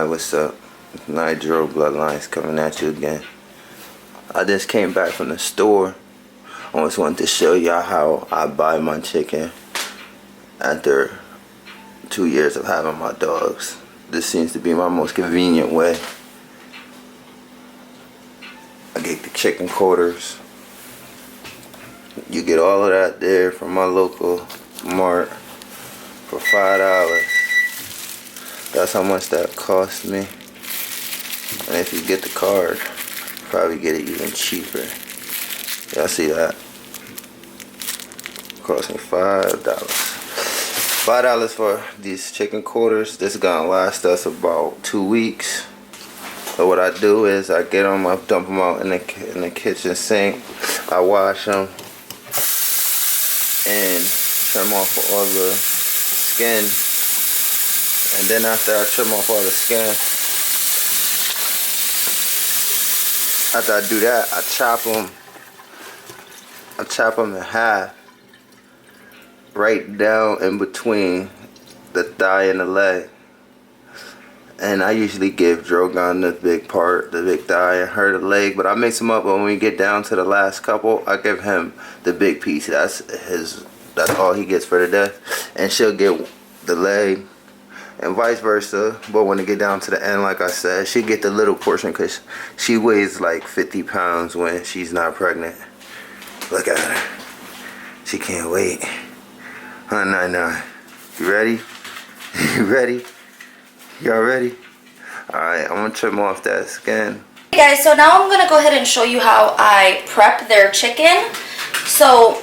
Hi, what's up? Nigel Bloodlines coming at you again. I just came back from the store. I just wanted to show y'all how I buy my chicken after 2 years of having my dogs. This seems to be my most convenient way. I get the chicken quarters. You get all of that there from my local mart for $5. That's how much that cost me. And if you get the card, you probably get it even cheaper. Y'all see that? Cost me $5. $5 for these chicken quarters. This is gonna last us about 2 weeks. So what I do is I get them, I dump them out in the kitchen sink. I wash them and trim off all the skin. And then after I trim off all the skin, after I do that, I chop them in half, right down in between the thigh and the leg. And I usually give Drogon the big part, the big thigh, and her the leg, but I mix them up. But when we get down to the last couple, I give him the big piece. That's all he gets for the day. And she'll get the leg, and vice versa. But when it get down to the end, like I said, she get the little portion because she weighs like 50 pounds when she's not pregnant. Look at her. She can't wait. No. You ready? You ready? Y'all ready? Alright, I'm gonna trim off that skin. Hey guys, so now I'm gonna go ahead and show you how I prep their chicken. So,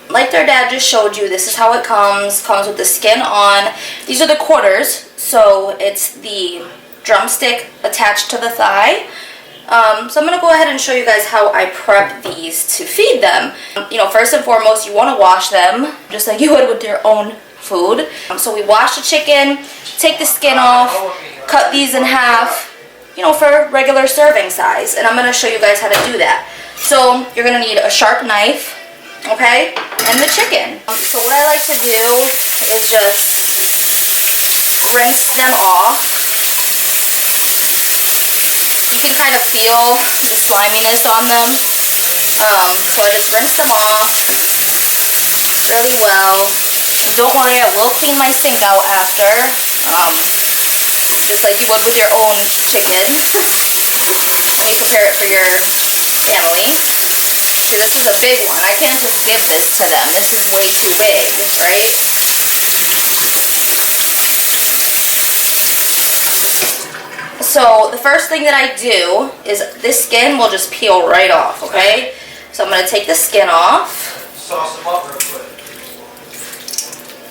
like their dad just showed you, this is how it comes with the skin on. These are the quarters, so it's the drumstick attached to the thigh. So I'm going to go ahead and show you guys how I prep these to feed them. You know, first and foremost, you want to wash them just like you would with your own food. So we wash the chicken, take the skin off, cut these in half, you know, for regular serving size. And I'm going to show you guys how to do that. So you're going to need a sharp knife. Okay, and the chicken. So what I like to do is just rinse them off. You can kind of feel the sliminess on them. So I just rinse them off really well. And don't worry, I will clean my sink out after, just like you would with your own chicken. When you prepare it for your family. This is a big one. I can't just give this to them. This is way too big, right? So the first thing that I do is this skin will just peel right off, okay? So I'm going to take the skin off. Sauce them up real quick.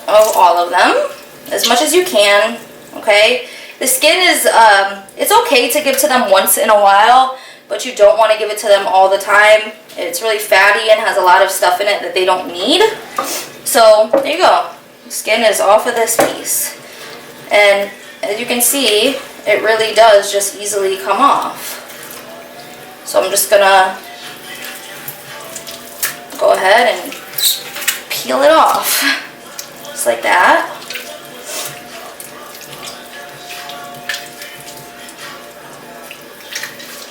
Of all of them. As much as you can, okay? The skin is, it's okay to give to them once in a while, but you don't want to give it to them all the time. It's really fatty and has a lot of stuff in it that they don't need. So there you go. The skin is off of this piece. And as you can see, it really does just easily come off. So I'm just gonna go ahead and peel it off. Just like that.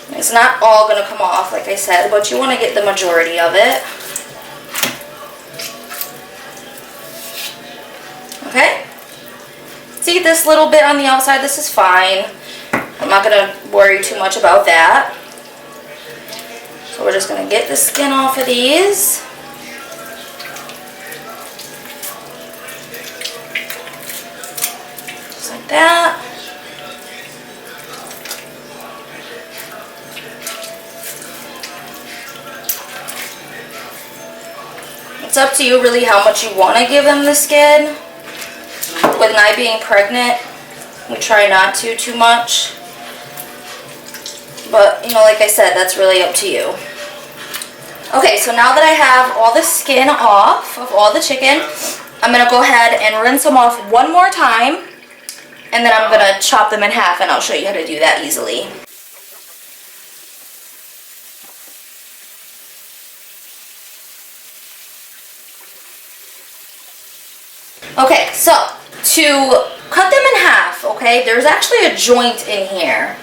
It's not all going to come off, like I said, but you want to get the majority of it. Okay? See this little bit on the outside? This is fine. I'm not going to worry too much about that. So we're just going to get the skin off of these. Just like that. It's up to you really how much you want to give them the skin. With Nye being pregnant, we try not to too much. But, you know, like I said, that's really up to you. Okay, so now that I have all the skin off of all the chicken, I'm going to go ahead and rinse them off one more time. And then I'm going to chop them in half, and I'll show you how to do that easily. Okay, so to cut them in half, okay? There's actually a joint in here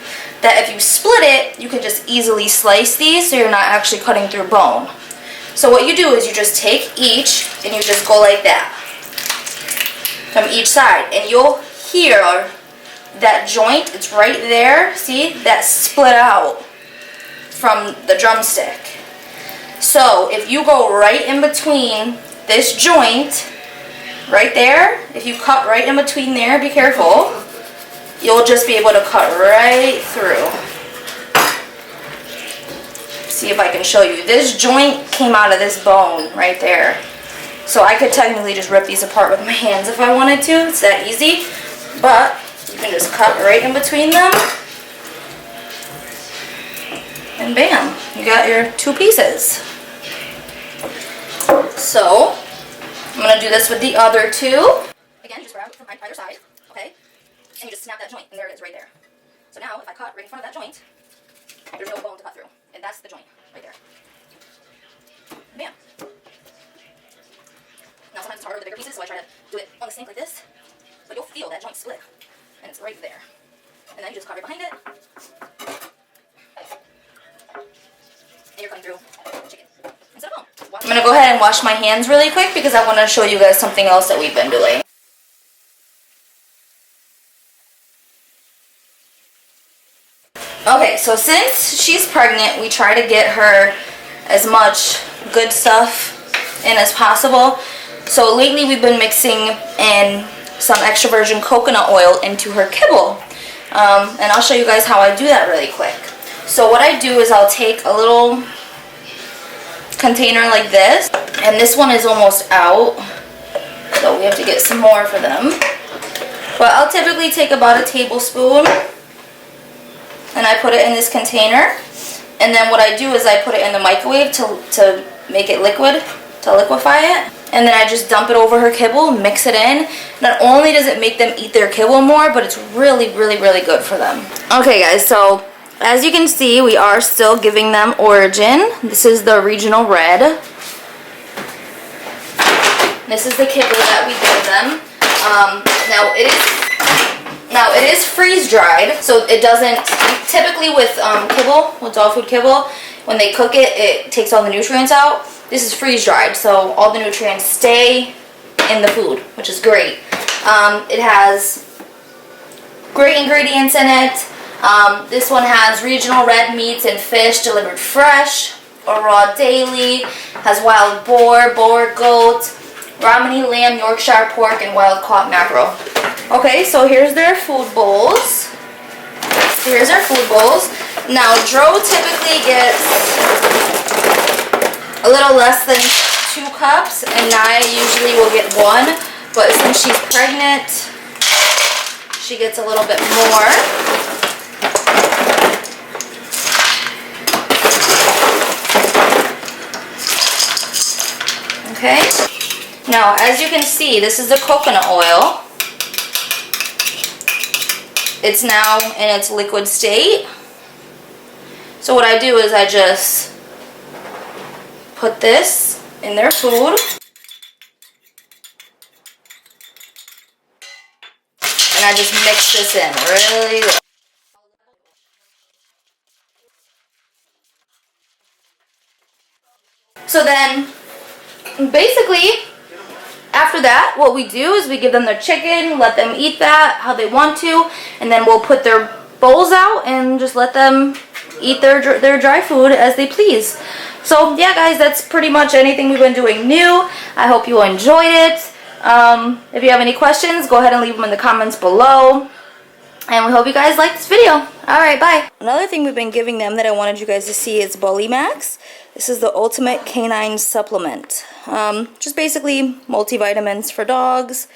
that if you split it, you can just easily slice these so you're not actually cutting through bone. So what you do is you just take each and you just go like that from each side, and you'll hear that joint, it's right there, see? That split out from the drumstick. So if you go right in between this joint, right there, if you cut right in between there, be careful, you'll just be able to cut right through. See if I can show you. This joint came out of this bone right there. So I could technically just rip these apart with my hands if I wanted to. It's that easy. But you can just cut right in between them. And bam, you got your two pieces. So I'm going to do this with the other two. Again, just grab it from either side, okay? And you just snap that joint, and there it is right there. So now, if I cut right in front of that joint, there's no bone to cut through. And that's the joint, right there. Bam. Now, sometimes it's harder with the bigger pieces, so I try to do it on the sink like this. But you'll feel that joint split, and it's right there. And then you just cut right behind it. And you're cutting through chicken instead of bone. I'm going to go ahead and wash my hands really quick because I want to show you guys something else that we've been doing. Okay, so since she's pregnant, we try to get her as much good stuff in as possible. So lately we've been mixing in some extra virgin coconut oil into her kibble. And I'll show you guys how I do that really quick. So what I do is I'll take a little container like this, and this one is almost out, so we have to get some more for them. But I'll typically take about a tablespoon and I put it in this container, and then what I do is I put it in the microwave to make it liquid, to liquefy it, and then I just dump it over her kibble, mix it in. Not only does it make them eat their kibble more, but it's really good for them. Okay guys, so as you can see, we are still giving them Origin. This is the regional red. This is the kibble that we give them. Now it is freeze dried, so it doesn't. Typically with kibble, with dog food kibble, when they cook it, it takes all the nutrients out. This is freeze dried, so all the nutrients stay in the food, which is great. It has great ingredients in it. This one has regional red meats and fish delivered fresh or raw daily. Has wild boar, goat, Romney lamb, Yorkshire pork, and wild caught mackerel. Okay, so here's their food bowls. Here's our food bowls. Now, Dro typically gets a little less than 2 cups, and I usually will get 1. But since she's pregnant, she gets a little bit more. Okay, now as you can see, this is the coconut oil. It's now in its liquid state. So what I do is I just put this in their food. And I just mix this in really well. So then, basically, after that, what we do is we give them their chicken, let them eat that how they want to, and then we'll put their bowls out and just let them eat their dry food as they please. So yeah guys, that's pretty much anything we've been doing new. I hope you enjoyed it. If you have any questions, go ahead and leave them in the comments below. And we hope you guys liked this video. Alright, bye. Another thing we've been giving them that I wanted you guys to see is Bully Max. This is the ultimate canine supplement. Just basically multivitamins for dogs.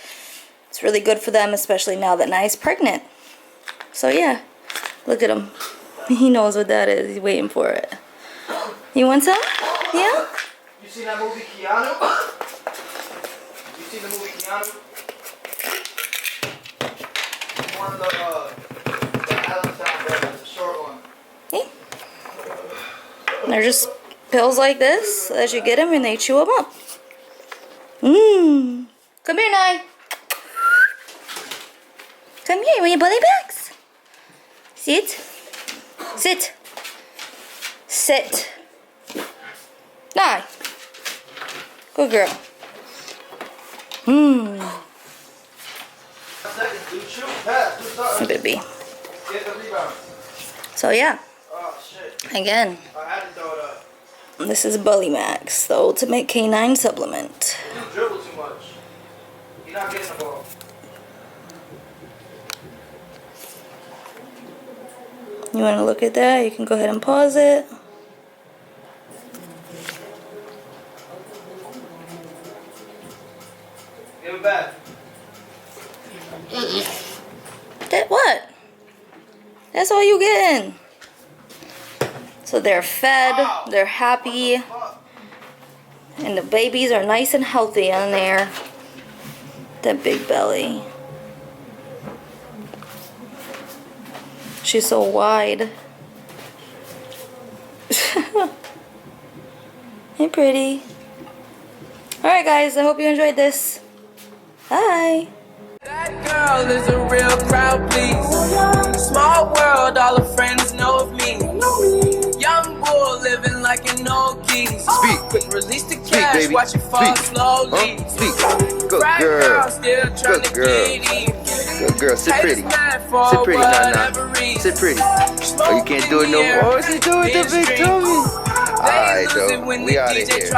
It's really good for them, especially now that Nye's pregnant. So yeah, look at him. He knows what that is. He's waiting for it. You want some? Yeah? You seen that movie Keanu? You seen the movie Keanu? One of the Allentown brothers, the short one. Yeah. They're just pills like this that you get them and they chew them up. Come here, Nye. Come here, want your belly backs? Sit. Sit. Sit. Lie. Good girl. Baby. Get the rebound. So yeah, Oh, shit. again, I had to throw it up. this is Bully Max, the ultimate canine supplement. You dribble too much. You're not getting the ball. You want to look at that? You can go ahead and pause it. Give it back. That what? That's all you getting. So they're fed, they're happy, and the babies are nice and healthy on there. That big belly. She's so wide. Hey, pretty. Alright, guys, I hope you enjoyed this. Bye. That girl is a real crowd, please. Small world, all her friends know of me. Young bull living like an old geese. Speak. Quick release the Speak, cash, baby. watch it fall Speak. slowly. Speak. Good Right girl. now, still trying Good to girl. get in. Good girl. Sit pretty. Sit pretty, Nana. Sit pretty. Oh, you can't do it no more. Oh, she doing the big tummy. Alright, though. We out of here.